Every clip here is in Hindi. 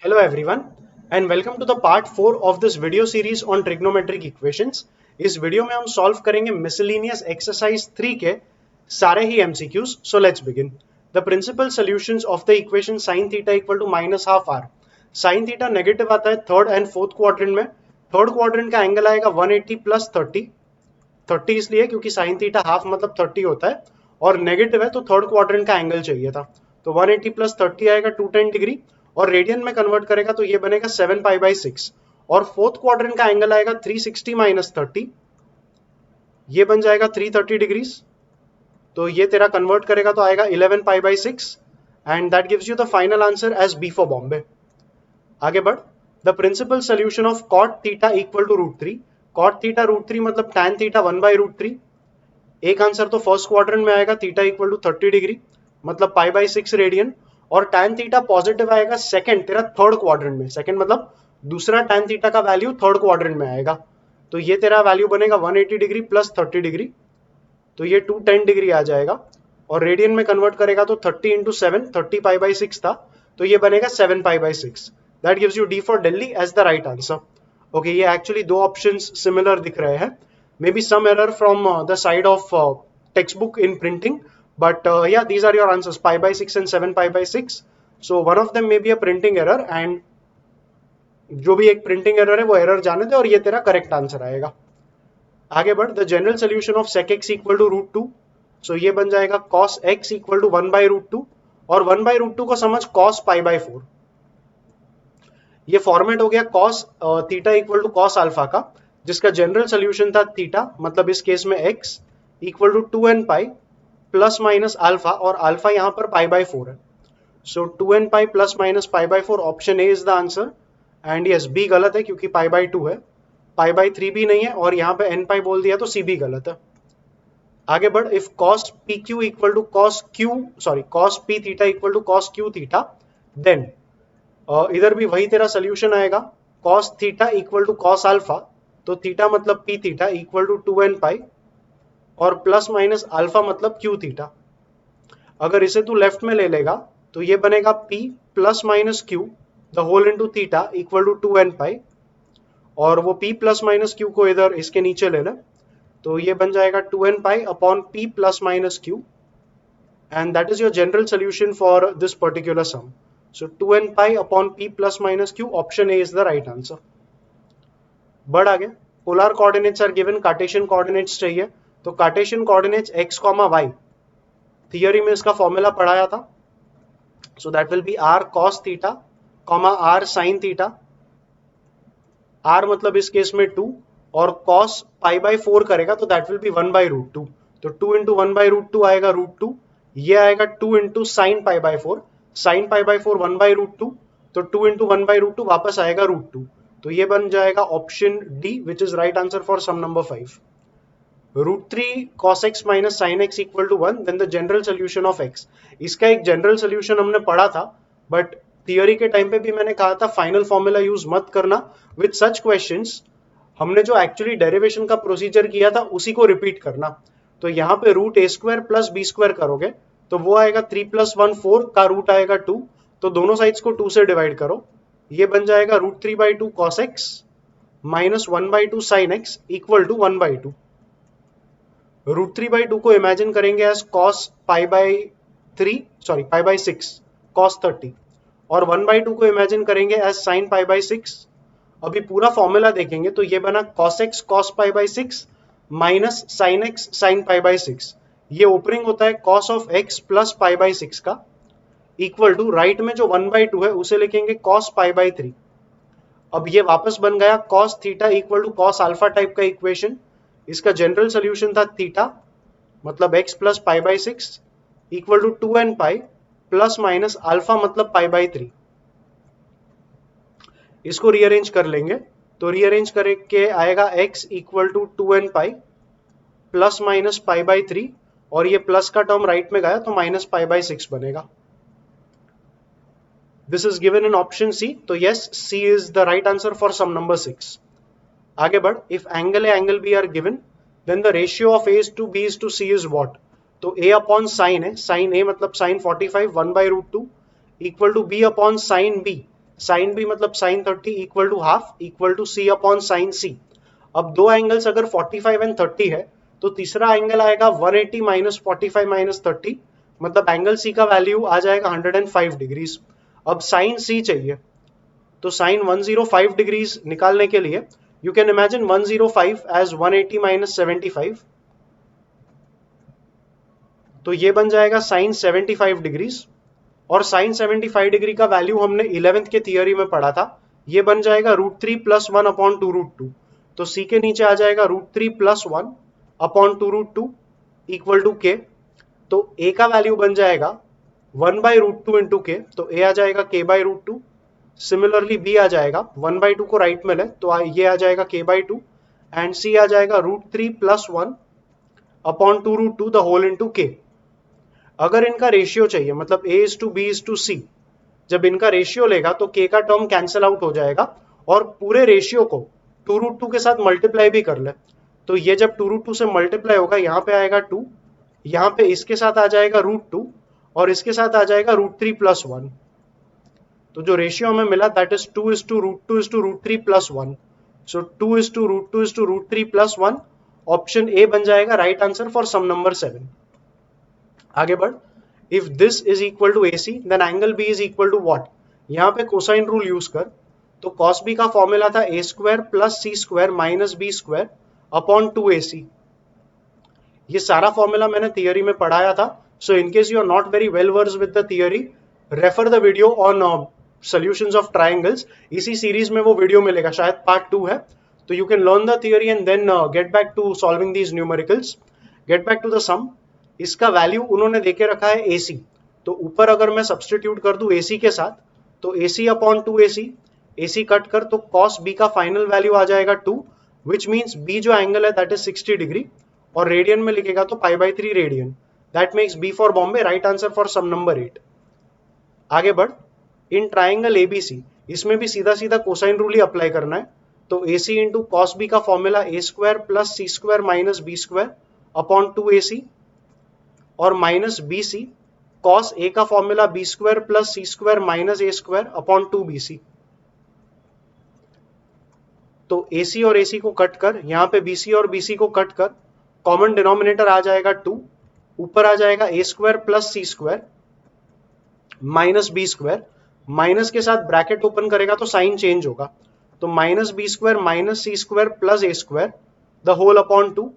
Hello everyone and welcome to the part 4 of this video series on trigonometric equations. इस वीडियो में हम सॉल्व करेंगे मिसलेनियस एक्सरसाइज 3 के सारे ही MCQs. So let's begin. The principal solutions of the equation sin theta equal to minus half r. Sin theta negative आता है थर्ड एंड फोर्थ क्वाड्रेंट में. थर्ड क्वाड्रेंट का एंगल आएगा 180 प्लस 30. 30 इसलिए क्योंकि sin थीटा हाफ मतलब 30 होता है और नेगेटिव है तो थर्ड क्वाड्रेंट का एंगल चाहिए था. तो 180 प्लस 30 आएगा 210 डिग्री और रेडियन में कन्वर्ट करेगा तो ये बनेगा 7 पाई बाई 6 और फोर्थ क्वाड्रेंट का एंगल आएगा 360 माइनस 30, ये बन जाएगा 330 डिग्रीज. तो ये तेरा कन्वर्ट करेगा तो आएगा 11 pi by 6 and that gives you the final answer as B for Bombay. आगे बढ़. The principal solution of cot theta equal to √3. Cot theta √3 मतलब tan थीटा 1 बाई √3. एक आंसर तो फर्स्ट क्वाड्रेंट में आएगा थीटा इक्वल टू 30 डिग्री मतलब पाई बाई 6 रेडियन और tan थीटा पॉजिटिव आएगा सेकंड तेरा थर्ड क्वाड्रेंट में. सेकंड मतलब दूसरा tan थीटा का वैल्यू थर्ड क्वाड्रेंट में आएगा तो ये तेरा वैल्यू बनेगा 180 डिग्री प्लस 30 डिग्री तो ये 210 डिग्री आ जाएगा और रेडियन में कन्वर्ट करेगा तो 30 इंटू 7 30 पाई बाई 6 था तो ये बनेगा 7 pi by 6. That gives you D for Delhi as the right answer. Okay, ये एक्चुअली दो ऑप्शंस सिमिलर दिख रहे हैं. Maybe some error from the side of textbook in printing. But yeah, these are your answers, pi by 6 and 7 pi by 6. So one of them may be a printing error and जो भी एक प्रिंटिंग एरर है वो एरर जाने दे और ये तेरा करेक्ट आंसर आएगा. आगे बढ़. The general solution of sec x equal to √2. So ये बन जाएगा cos x equal to 1 by √2 और 1 बाई √2 को समझ cos पाई बाई 4. ये फॉर्मेट हो गया cos theta equal to cos alpha का जिसका जनरल सोल्यूशन था थीटा मतलब इस केस में x equal to 2n pi plus minus alpha और अल्फा यहाँ पर पाई बाई 4 है. So 2n pi plus minus pi by 4 option A is the answer and yes B गलत है क्योंकि पाई बाई 2 है, पाई बाई 3 भी नहीं है और यहाँ पे n पाई बोल दिया तो सी भी गलत है. आगे बढ़. If cos pq equal to cos p theta equal to cos q theta then इधर भी वही तेरा सोल्यूशन आएगा cos theta equal to cos alpha तो थीटा मतलब p theta equal to 2n pi और प्लस माइनस अल्फा मतलब क्यू थीटा. अगर इसे तू लेफ्ट में ले लेगा तो ये बनेगा p plus minus q the whole into theta equal to 2n pi और वो p प्लस माइनस क्यू को इधर इसके नीचे ले ले तो ये बन जाएगा 2n pi upon p plus minus q and that is your general solution for this particular sum. So 2n pi upon p plus minus q option A is the right answer. बढ़ आगे. Polar coordinates are given, Cartesian coordinates चाहिए तो Cartesian coordinates x, y theory में इसका फॉर्मूला पढ़ाया था. So that will be r cos theta, r sin theta. r मतलब इस केस में 2 और cos पाई बाई 4 करेगा तो दैट विल बी 1 बाई √2 तो 2 इंटू 1 बाई √2 आएगा √2. ये आएगा 2 into sine pi by 4, sine pi by 4 1 by √2 तो 2 इंटू 1 बाई √2 वापस आएगा √2 तो ये बन जाएगा option D which is right answer for sum number 5. √3 cos x minus sin x equal to 1 then the general solution of x. इसका एक जनरल सोल्यूशन हमने पढ़ा था बट थियोरी के टाइम पे भी मैंने कहा था फाइनल फॉर्मूला यूज मत करना विद सच क्वेश्चंस. हमने जो एक्चुअली डेरिवेशन का प्रोसीजर किया था उसी को रिपीट करना. तो यहाँ पे √a² प्लस b² करोगे तो वो आएगा 3 प्लस 1 4 का रूट आएगा 2 तो दोनों साइड्स को 2 से डिवाइड करो. ये बन जाएगा √3 by 2 cos x minus 1 by 2 sin x equal to 1 by 2. √3 by 2 को इमेजिन करेंगे as cos pi by 6 cos 30 और 1 बाई 2 को इमेजिन करेंगे एज sin पाई बाई 6. अभी पूरा फॉर्मूला देखेंगे तो ये बना cos x cos pi by 6 minus sin x sin pi by 6. ये ओपनिंग होता है cos of x plus pi by 6 का इक्वल टू राइट में जो 1 बाई 2 है उसे लिखेंगे cos पाई बाई 3. अब ये वापस बन गया cos theta equal to cos alpha type का इक्वेशन. इसका जनरल सोल्यूशन था थीटा मतलब x plus pi by 6 equal to 2n pi plus minus alpha मतलब पाई बाई 3. इसको रीअरेंज कर लेंगे तो रीअरेंज करके आएगा x equal to 2n pi plus minus pi by 3 और ये प्लस का टर्म राइट में गया तो माइनस पाई बाई 6 बनेगा. This is given in option C तो yes C is the right answer for sum number 6. आगे बढ़. If angle A angle B are given then the ratio of A to B is to C is what. तो a अपॉन साइन है, साइन a मतलब sine 45 1 by √2 equal to b upon sine b sine B मतलब sine 30 equal to half equal to c upon sine सी। अब दो एंगल्स अगर 45 एंड 30 है तो तीसरा एंगल आएगा 180 माइनस 45 माइनस 30, मतलब एंगल सी का वैल्यू आ जाएगा 105 डिग्रीज। अब साइन सी चाहिए, तो साइन 105 डिग्रीज निकालने के लिए you can imagine 105 as 180 minus 75, तो ये बन जाएगा साइन 75 डिग्रीज। और साइन 75 डिग्री का वैल्यू हमने 11th के थियरी में पढ़ा था, ये बन जाएगा √3 प्लस 1 अपॉन 2√2। तो सी के नीचे आ जाएगा √3 प्लस 1 अपॉन 2√2 इक्वल टू के। तो ए का वैल्यू बन जाएगा 1/√2 इंटू के, तो ए आ जाएगा k/√2। सिमिलरली बी आ जाएगा 1/2 को राइट में ले तो ये आ जाएगा k/2 एंड सी आ जाएगा √3 plus 1 upon 2√2 the whole into K. अगर इनका रेशियो चाहिए मतलब a:b:c, जब इनका रेशियो लेगा तो k का टर्म कैंसिल आउट हो जाएगा और पूरे रेशियो को 2√2 के साथ मल्टीप्लाई भी कर ले, तो ये जब 2√2 से मल्टीप्लाई होगा यहाँ पे आएगा 2, यहाँ पे इसके साथ आ जाएगा √2 और इसके साथ आ जाएगा √3 प्लस 1। तो जो रेशियो हमें मिला that is 2:√2:√3 plus 1। So 2:√2:√3 plus 1, option A बन जाएगा right answer for sum number 7। आगे बढ़, if this is equal to AC then angle B is equal to what. यहाँ पे कोसाइन रूल यूज कर, तो cos B का फॉर्मूला था a² plus c² minus b² upon 2AC। ये सारा फॉर्मूला मैंने थियरी में पढ़ाया था, so in case you are not very well versed with the theory, refer the video on solutions of triangles. इसी सीरीज में वो वीडियो मिलेगा, शायद पार्ट 2 है, तो you can learn the theory and then get back to solving these numericals. Get back to the sum. इसका वैल्यू उन्होंने देके रखा है AC, तो ऊपर अगर मैं सब्सटीट्यूट कर दूं AC के साथ तो AC upon 2AC, AC cut कर तो cos B का फाइनल वैल्यू आ जाएगा 2, विच मीन्स B जो एंगल है दैट इज 60 डिग्री और रेडियन में लिखेगा तो π/3 radian. That makes B for Bombay right answer for sum number 8। आगे बढ़, इन ट्राइंगल ABC इसमें भी सीधा सीधा कोसाइन रूल ही अप्लाई करना है, तो AC इंटू cos B का formula a² plus c² minus b² upon 2AC और माइनस BC cos A का formula b² plus c² minus a² upon 2BC। तो AC और AC को कट कर, यहाँ पे BC और BC को कट कर, कॉमन डिनोमिनेटर आ जाएगा 2, ऊपर आ जाएगा a² plus c² minus b², minus के साथ ब्रैकेट ओपन करेगा तो साइन चेंज होगा, तो minus b² minus c² plus a² the whole upon 2।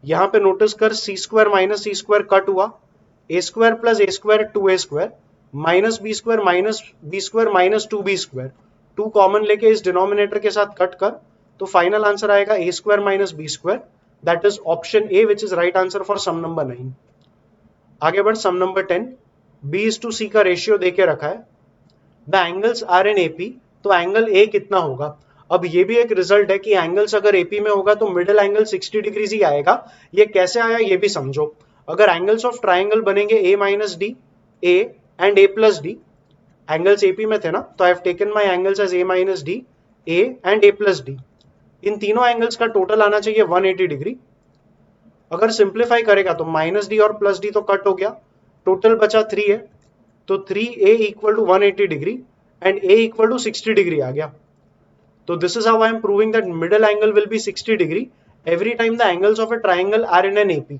यहां पे नोटिस कर c² माइनस c² कट हुआ, a² plus a² 2a² minus b² minus 2b², 2 common लेके इस डिनोमिनेटर के साथ कट कर, तो फाइनल आंसर आएगा a² minus b², that is option A which is right answer for sum number 9। आगे बढ़, सम नंबर 10, B:C का रेशियो देके रखा है, the angles are in AP, तो एंगल A कितना होगा। अब ये भी एक रिजल्ट है कि एंगल्स अगर AP में होगा तो मिडिल एंगल 60 डिग्री ही आएगा। ये कैसे आया ये भी समझो। अगर एंगल्स ऑफ ट्राइंगल बनेंगे A minus D, A and A plus D, angles AP में थे ना, तो I have taken my angles as A minus D, A and A plus D. इन तीनों एंगल्स का टोटल आना चाहिए 180 डिग्री। अगर सिंप्लीफाई करेगा तो माइनस डी और प्लस डी तो कट हो गया, टोटल बचा 3 है, तो 3A equal to 180 degree and A equal to 60 degree आ गया। So this is how I am proving that middle angle will be 60 degree every time the angles of a triangle are in an AP.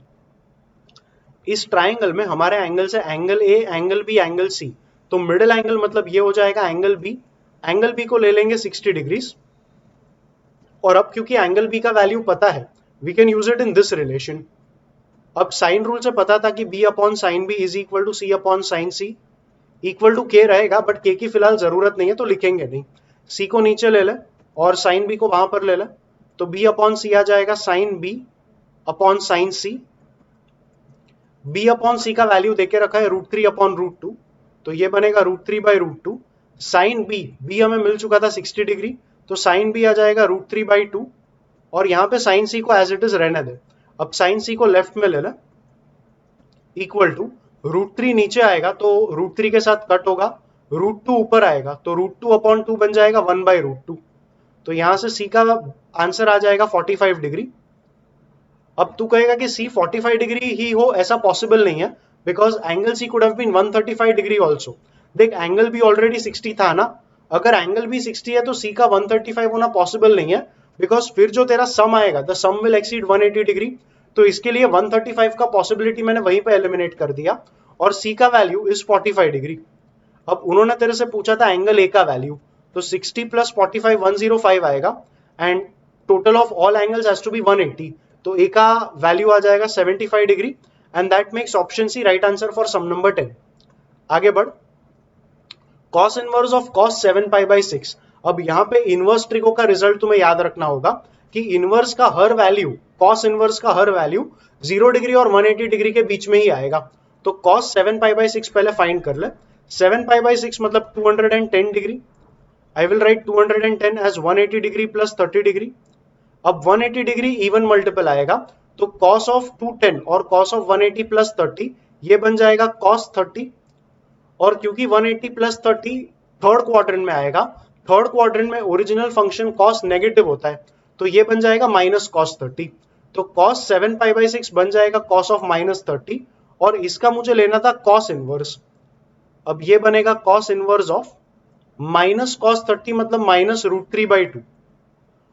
इस ट्राइंगल में हमारे एंगल्स है angle A, angle B, angle C, तो मिडिल एंगल मतलब ये हो जाएगा एंगल B। एंगल B को ले लेंगे 60 डिग्रीज, और अब क्योंकि एंगल B का वैल्यू पता है we can use it in this relation. अब साइन रूल से पता था कि B upon sine B is equal to C upon sine C equal to K रहेगा, बट K की फिलहाल जरूरत नहीं है तो लिखेंगे नहीं। C को नीचे ले ले और साइन B को वहां पर ले ले, तो B अपॉन C आ जाएगा sine B upon sine C। B upon C का वैल्यू देके रखा है √3 अपॉन √2, तो ये बनेगा √3/√2। साइन B हमें मिल चुका था 60 डिग्री, तो साइन B आ जाएगा √3/2 और यहाँ पे साइन C को एज इट इज रहने दे। अब साइन C को लेफ्ट में ले ले, इक्वल टू √3 नीचे आएगा तो √3 के साथ कट होगा, √2 ऊपर आएगा तो √2 अपॉन 2 बन जाएगा 1/√2। तो यहां से C का आंसर आ जाएगा 45 डिग्री। अब तू कहेगा कि C 45 डिग्री ही हो, ऐसा पॉसिबल नहीं है, because angle C could have been 135 degree also. देख एंगल भी ऑलरेडी 60 था ना, अगर एंगल भी 60 है तो सी का 135 होना पॉसिबल नहीं है, बिकॉज फिर जो तेरा सम आएगा the sum will exceed 180 degree, तो इसके लिए 135 का पॉसिबिलिटी मैंने वहीं पे एलिमिनेट कर दिया, और सी का वैल्यू इज 45 डिग्री। अब उन्होंने तेरे से पूछा था एंगल ए का वैल्यू, तो 60 प्लस 45 105 आएगा, and total of all angles has to be 180, तो ए का वैल्यू आ जाएगा 75 degree, and that makes option C right answer for sum number 10। आगे बढ़, cos inverse of cos 7 pi by 6। अब यहाँ पे इनवर्स ट्रिको का रिजल्ट तुम्हें याद रखना होगा कि इनवर्स का हर वैल्यू, cos इनवर्स का हर वैल्यू 0 डिग्री और 180 डिग्री के बीच में ही आएगा। तो cos 7 पाई बाई 6 पहले फाइंड कर ले। 7 पाई बाई 6 मतलब 210 degree. I will write 210 as 180 degree plus 30 degree. अब 180 डिग्री इवन मल्टीपल आएगा, तो cos ऑफ 210 और cos ऑफ 180 प्लस 30 ये बन जाएगा cos 30, और क्योंकि 180 प्लस 30 थर्ड क्वाड्रेंट में आएगा, थर्ड क्वाड्रेंट में ओरिजिनल फंक्शन cos नेगेटिव होता है, तो ये बन जाएगा माइनस cos 30, तो cos 7 पाई बाई 6 बन जाएगा cos ऑफ माइनस 30, और इसका मुझे लेना था cos इनवर्स। अब ये बनेगा cos inverse of minus cos 30 मतलब माइनस √3/2,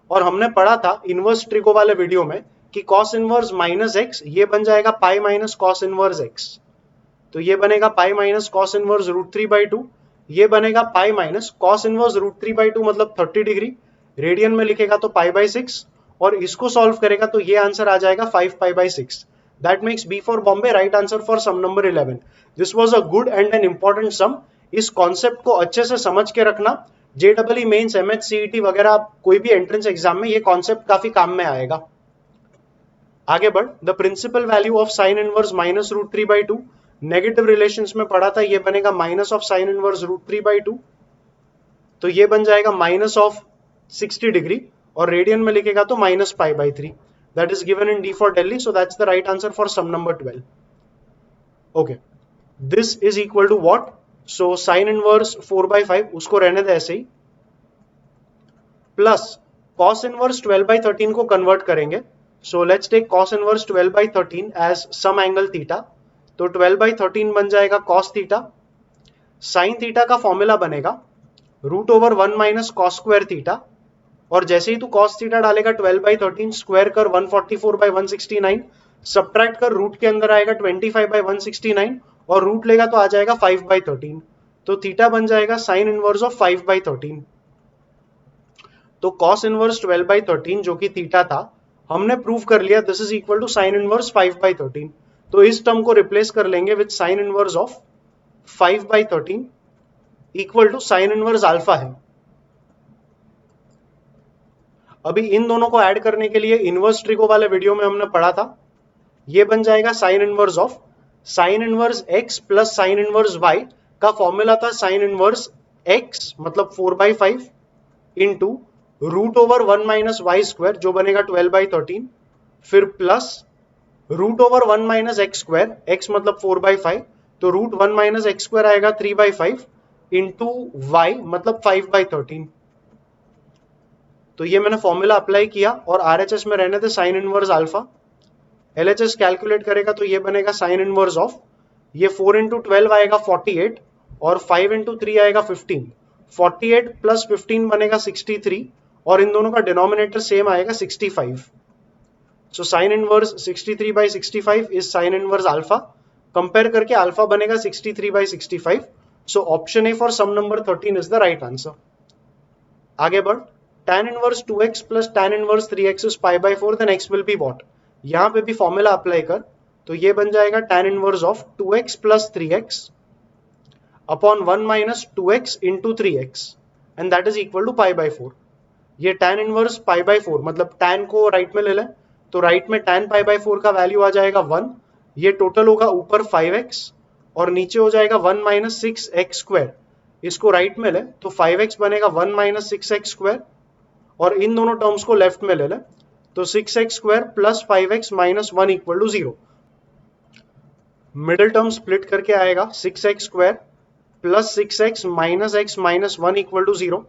और हमने पढ़ा था इनवर्स ट्रिको वाले वीडियो में कि cos इनवर्स माइनस एक्स ये बन जाएगा pi minus cos inverse x, तो ये बनेगा पाई माइनस cos इनवर्स √3/2, ये बनेगा पाई माइनस cos इनवर्स √3/2 मतलब 30 डिग्री, रेडियन में लिखेगा तो पाई बाई 6, और इसको सॉल्व करेगा तो ये आंसर आ जाएगा 5 pi by 6। That makes B for Bombay right answer for sum number 11। This was a good and an important sum. इस कॉन्सेप्ट को अच्छे से समझ के रखना, JEE मेंस MHCET वगैरह कोई भी एंट्रेंस एग्जाम में ये कॉन्सेप्ट काफी काम में आएगा। आगे बढ़, the principal value of sine inverse minus √3/2, negative relations में पढ़ा था, ये बनेगा माइनस ऑफ साइन इनवर्स √3/2, तो ये बन जाएगा माइनस ऑफ 60 डिग्री, और रेडियन में लिखेगा तो minus pi by 3। That is given in D for Delhi, so that's the right answer for sum number 12। Okay, this is equal to what, so sine inverse 4/5 उसको रहने दे ऐसे ही, प्लस cos इनवर्स 12/13 को कन्वर्ट करेंगे, so let's take cos inverse 12/13 as some angle theta, तो 12/13 बन जाएगा cos थीटा। साइन थीटा का फॉर्मूला बनेगा √1 माइनस cos स्क्वायर थीटा, और जैसे ही तू cos थीटा डालेगा 12/13 स्क्वायर कर 144/169, सब्ट्रैक्ट कर रूट के अंदर आएगा 25/169, और रूट लेगा तो आ जाएगा 5/13, तो थीटा बन जाएगा साइन इनवर्स ऑफ 5/13। तो cos इनवर्स 12/13 जो कि थीटा था, हमने प्रूव कर लिया this is equal to sine inverse 5/13, तो इस टर्म को रिप्लेस कर लेंगे with sine inverse of 5/13 equal to sine inverse alpha है। अभी इन दोनों को ऐड करने के लिए इनवर्स ट्रिको वाले वीडियो में हमने पढ़ा था, ये बन जाएगा sign inverse of sine inverse x plus sine inverse y का फॉर्मूला था साइन इनवर्स x मतलब 4/5 इंटू √1 माइनस वाई स्क्वायर जो बनेगा 12/13, फिर plus √1 minus x square, x मतलब 4/5, तो √1 माइनस एक्स स्क्वायर आएगा 3/5 इंटू वाई मतलब 5/13। तो ये मैंने फॉर्मूला अप्लाई किया, और RHS में रहने थे sign inverse alpha, LHS calculate करेगा तो ये बनेगा साइन इनवर्स ऑफ, ये 4 इंटू 12 आएगा 48, और 5 इंटू 3 आएगा 15, 48 प्लस 15 बनेगा 63, और इन दोनों का डिनोमिनेटर सेम आएगा 65। So sine inverse 63/65 is sine inverse alpha, compare करके अल्फा बनेगा 63/65, so option A for sum number 13 is the right answer. आगे बढ़, tan inverse 2x plus tan inverse 3x is π/4, then x will be what, यहां पे भी फॉर्मूला अप्लाई कर, तो ये बन जाएगा tan inverse of 2x plus 3x upon 1 minus 2x into 3x, and that is equal to π/4। ये tan इनवर्स π/4 मतलब tan को राइट में ले लें, तो राइट में tan π/4 का वैल्यू आ जाएगा 1, ये टोटल होगा ऊपर 5x और नीचे हो जाएगा 1 माइनस 6x स्क्वायर, इसको राइट में ले तो 5x बनेगा 1 माइनस 6x स्क्वायर, और इन दोनों टर्म्स को लेफ्ट में ले ले तो 6x square plus 5x minus 1 equal to 0। Middle term split करके आएगा 6x square plus 6x minus x minus 1 equal to 0।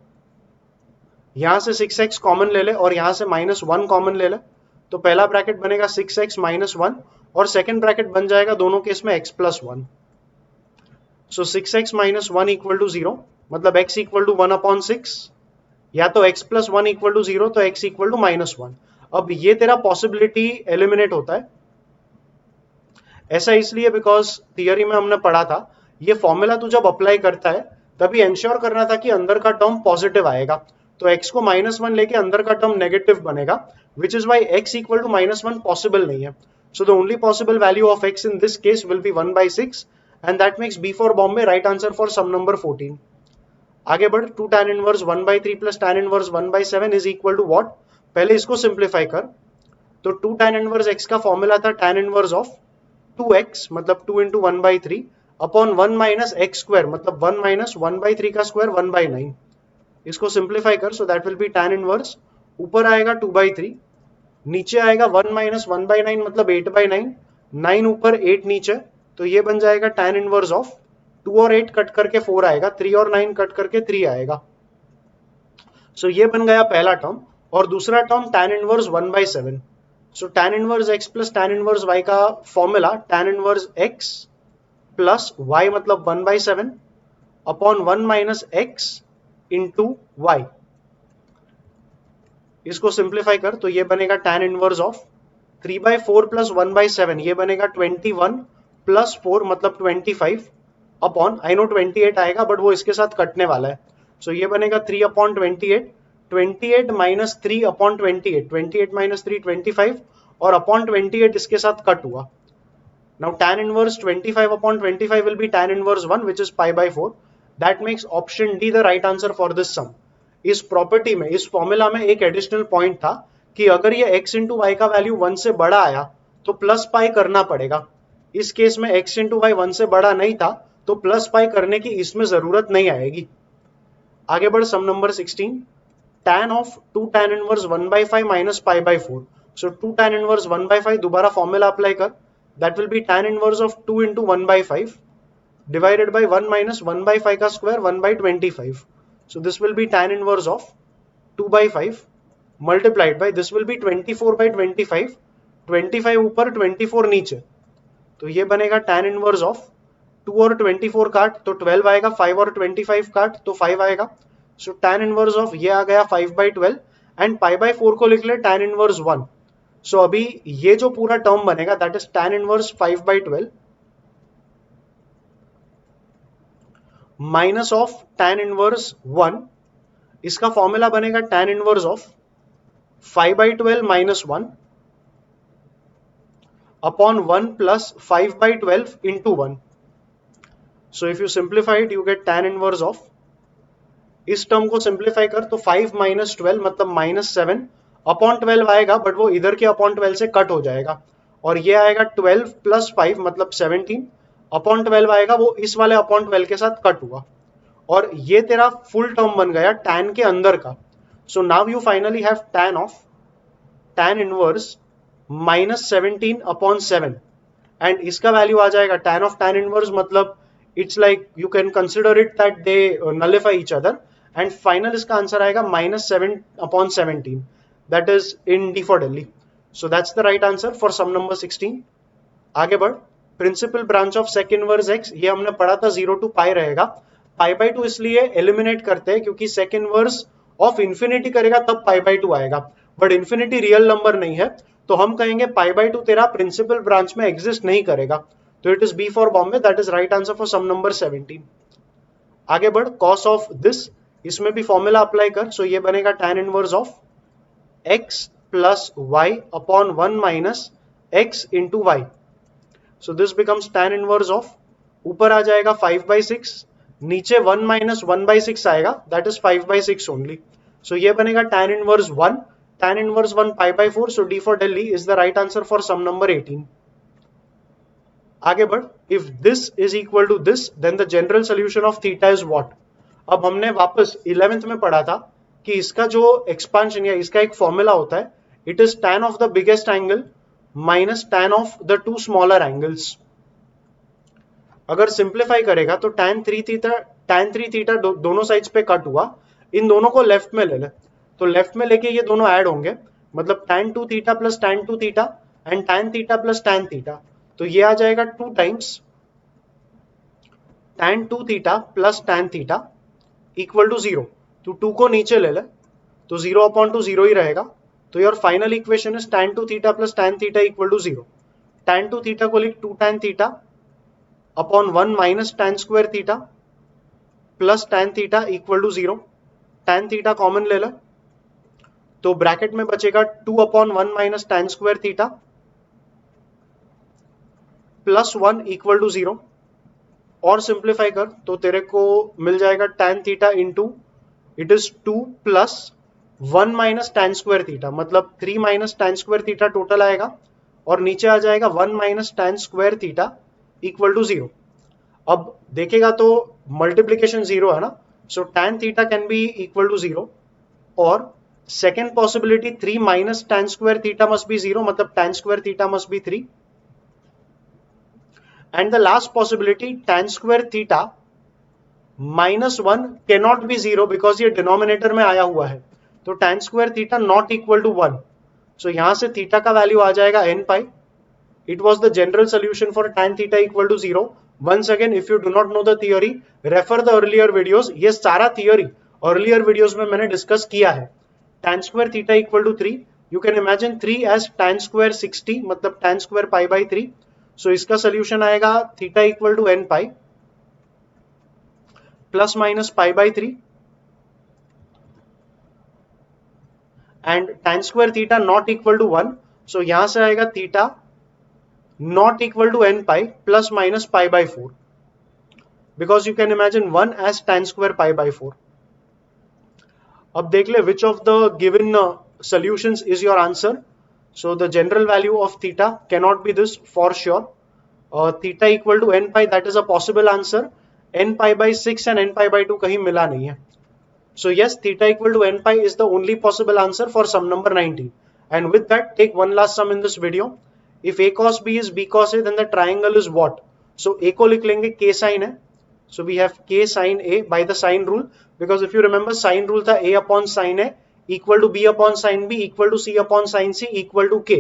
यहां से 6x कॉमन ले ले और यहां से माइनस 1 कॉमन ले ले, तो पहला ब्रैकेट बनेगा 6x माइनस 1, और सेकेंड ब्रैकेट बन जाएगा दोनों केस में x plus 1। So 6x minus 1 equal to 0, मतलब x इक्वल टू 1/6, या तो x प्लस 1 इक्वल टू 0, तो x इक्वल टू -1। अब ये तेरा पॉसिबिलिटी एलिमिनेट होता है। ऐसा इसलिए बिकॉज थियरी में हमने पढ़ा था, ये फॉर्मूला तू जब अप्लाई करता है तभी एंश्योर करना था कि अंदर का टर्म पॉजिटिव आएगा, तो x को -1 लेके अंदर का टर्म नेगेटिव बनेगा, which is why x equal to -1 possible नहीं है। So the only possible value of x in this case will be 1/6 and that makes B for Bombay right answer for sum number 14। आगे बढ़, 2 tan inverse 1/3 plus tan inverse 1/7 is equal to what? पहले इसको सिंप्लीफाई कर। तो 2 tan इनवर्स x का फॉर्मूला था tan इनवर्स ऑफ 2x, मतलब 2 into 1/3 upon 1 minus x square, मतलब 1 माइनस 1/3 का स्क्वायर 1/9। इसको सिंप्लीफाई कर, सो that will B tan inverse, ऊपर आएगा 2/3, नीचे आएगा 1 माइनस 1/9 मतलब 8/9, 9 ऊपर 8 नीचे, तो ये बन जाएगा tan इनवर्स ऑफ 2 और 8 कट करके 4 आएगा, 3 और 9 कट करके 3 आएगा। सो ये बन गया पहला टर्म। और दूसरा term tan inverse 1/7। So tan inverse x plus tan inverse y का formula tan inverse x plus y मतलब 1/7 upon 1 minus x into y. इसको सिंप्लीफाई कर, तो ये बनेगा tan इनवर्स ऑफ 3/4 प्लस 1/7, ये बनेगा 21 प्लस 4 मतलब 25 अपॉन, आई नो 28 आएगा बट वो इसके साथ कटने वाला है, सो ये बनेगा 3/28, 28 माइनस 3 अपॉन 28, 28 माइनस 3 25 और अपॉन 28 इसके साथ कट हुआ। Now tan inverse 25 upon 25 will be tan inverse 1 which is pi by 4. That makes option D the right answer for this sum. इस प्रॉपर्टी में, इस फॉर्मूला में एक एडिशनल पॉइंट था कि अगर ये x इंटू वाई का वैल्यू 1 से बड़ा आया तो प्लस पाई करना पड़ेगा। इस केस में x इंटू वाई 1 से बड़ा नहीं था तो प्लस पाई करने की इसमें जरूरत नहीं आएगी। आगे बढ़, sum number 16, tan of 2 tan inverse 1/5 minus pi by 4। So 2 tan inverse 1/5, दोबारा फॉर्मूला अप्लाई कर, that will be tan inverse of 2 into 1/5 divided by 1 minus 1/5 का square 1/25. So this will be tan inverse of 2/5 multiplied by, this will be 24/25, 25 ऊपर 24 नीचे, तो ये बनेगा tan inverse of 2 और 24 काट तो 12 आएगा, 5 और 25 काट तो 5 आएगा, so tan inverse of ये आ गया 5/12 एंड पाई बाय 4 को लिख ले tan inverse 1। सो अभी ये जो पूरा टर्म बनेगा that is tan inverse 5/12 minus of tan inverse 1, इसका फॉर्मूला बनेगा tan inverse of 5/12 minus 1 upon 1 plus 5/12 into 1। So if you simplify it you get tan inverse of, इस टर्म को सिंप्लीफाई कर तो 5 माइनस 12 मतलब -7 अपॉन 12 आएगा बट वो इधर के अपॉन 12 से कट हो जाएगा, और ये आएगा 12 प्लस 5 मतलब 17 अपॉन 12 आएगा, वो इस वाले अपॉन 12 के साथ कट हुआ, और ये तेरा फुल टर्म बन गया tan के अंदर का। So now you finally have tan of tan inverse -17 upon 7 and इसका वैल्यू आ जाएगा tan ऑफ tan इनवर्स, मतलब it's like you can consider it that they nullify each other, and final इसका आंसर आएगा -7 upon 17, that is in D for Delhi. So that's the right answer for sum number 16. आगे बढ़, principal branch of sec inverse x, ये हमने पढ़ा था 0 to pi रहेगा, पाई बाई 2 इसलिए एलिमिनेट करते हैं क्योंकि sec इनवर्स ऑफ इंफिनिटी करेगा तब पाई बाई 2 आएगा, बट इंफिनिटी रियल नंबर नहीं है तो हम कहेंगे पाई बाई 2 तेरा प्रिंसिपल ब्रांच में एग्जिस्ट नहीं करेगा, तो it is B for Bombay, that is right answer for sum number 17। आगे बढ़, cos ऑफ दिस, इसमें भी फॉर्मूला अप्लाई कर, सो ये बनेगा tan inverse of x plus y upon 1 minus x into y. So this becomes tan inverse of, ऊपर आ जाएगा 5/6, नीचे 1 minus 1/6 आएगा, that is 5/6 only. So ये बनेगा tan inverse 1, tan inverse 1 pi by 4, so D for Delhi is the right answer for sum number 18. आगे बढ़, if this is equal to this, then the general solution of theta is what? अब हमने वापस 11th में पढ़ा था कि इसका जो एक्सपांशन या इसका एक फॉर्मूला होता है, it is tan of the biggest angle minus tan of the two smaller angles. अगर सिंप्लीफाई करेगा तो tan 3 थीटा दोनों साइड्स पे कट हुआ, इन दोनों को लेफ्ट में ले ले, तो लेफ्ट में लेके ये दोनों ऐड होंगे, मतलब tan 2 theta plus tan 2 theta and tan theta plus tan theta, तो ये आ जाएगा 2 times tan 2 theta plus tan theta equal to 0। तो 2 को नीचे ले ले तो 0/2 0 ही रहेगा। तो your final equation is tan 2 theta plus tan theta equal to 0। tan 2 theta को लिख 2 tan theta upon 1 minus tan square theta plus tan theta equal to 0। tan theta common ले ले तो ब्रैकेट में बचेगा 2/1 minus tan square theta plus 1 equal to 0। और सिंप्लीफाई कर तो तेरे को मिल जाएगा tan theta into it is 2 plus 1 minus tan square theta, मतलब 3 minus tan square theta total आएगा और नीचे आ जाएगा 1 minus tan square theta equal to 0। अब देखेगा तो मल्टीप्लीकेशन 0 है ना, so tan theta can be equal to 0 और second possibility 3 minus tan square theta must be 0, मतलब tan square theta must be 3 and the last possibility tan square theta minus 1 cannot be 0 because ये डिनोमिनेटर में आया हुआ है। तो tan square theta not equal to 1, so यहां से थीटा का वैल्यू आ जाएगा n pi। It was the general solution for tan theta equal to 0। Once again, if you do not know the theory, refer the earlier videos। ये सारा theory earlier videos में मैंने डिस्कस किया है। tan square theta equal to 3, you can imagine 3 as tan square 60, मतलब tan square pi by 3। सो इसका सोल्यूशन आएगा theta equal to n pi plus minus pi by 3 and tan square theta not equal to 1, so यहां से आएगा theta not equal to n pi plus minus pi by 4 because you can imagine 1 as tan square pi by 4। अब देख ले which of the given solutions is your answer। So the general value of theta cannot be this for sure। Theta equal to n pi, that is a possible answer। n pi by 6 and n pi by 2 कहीं मिला नहीं है। So yes, theta equal to n pi is the only possible answer for sum number 19। And with that, take one last sum in this video। If a cos b is b cos a, then the triangle is what? So a को लिख लेंगे k sin a। So we have k sin a by the sine rule, because if you remember sine rule था a upon sin a equal to b upon sine b equal to c upon sine c equal to k.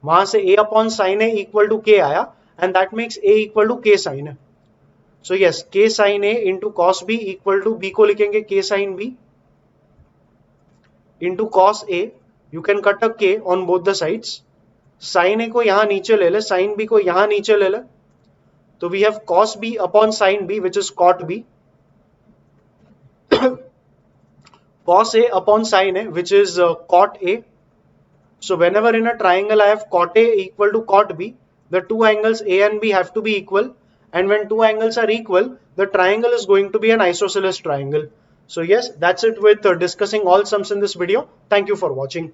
वहां से a upon sine a equal to k आया and that makes a equal to k sine a. So yes, k sine a into cos b equal to b को लिखेंगे k sine b into cos a. You can cut a k on both the sides. Sine a को यहां नीचे ले ले, साइन बी को यहां नीचे ले ले, तो we have cos B upon sine B which is cot B cos a upon sin a which is cot a। So whenever in a triangle I have cot a equal to cot b, the two angles a and b have to be equal, and when two angles are equal, the triangle is going to be an isosceles triangle। So yes, that's it with discussing all sums in this video। Thank you for watching।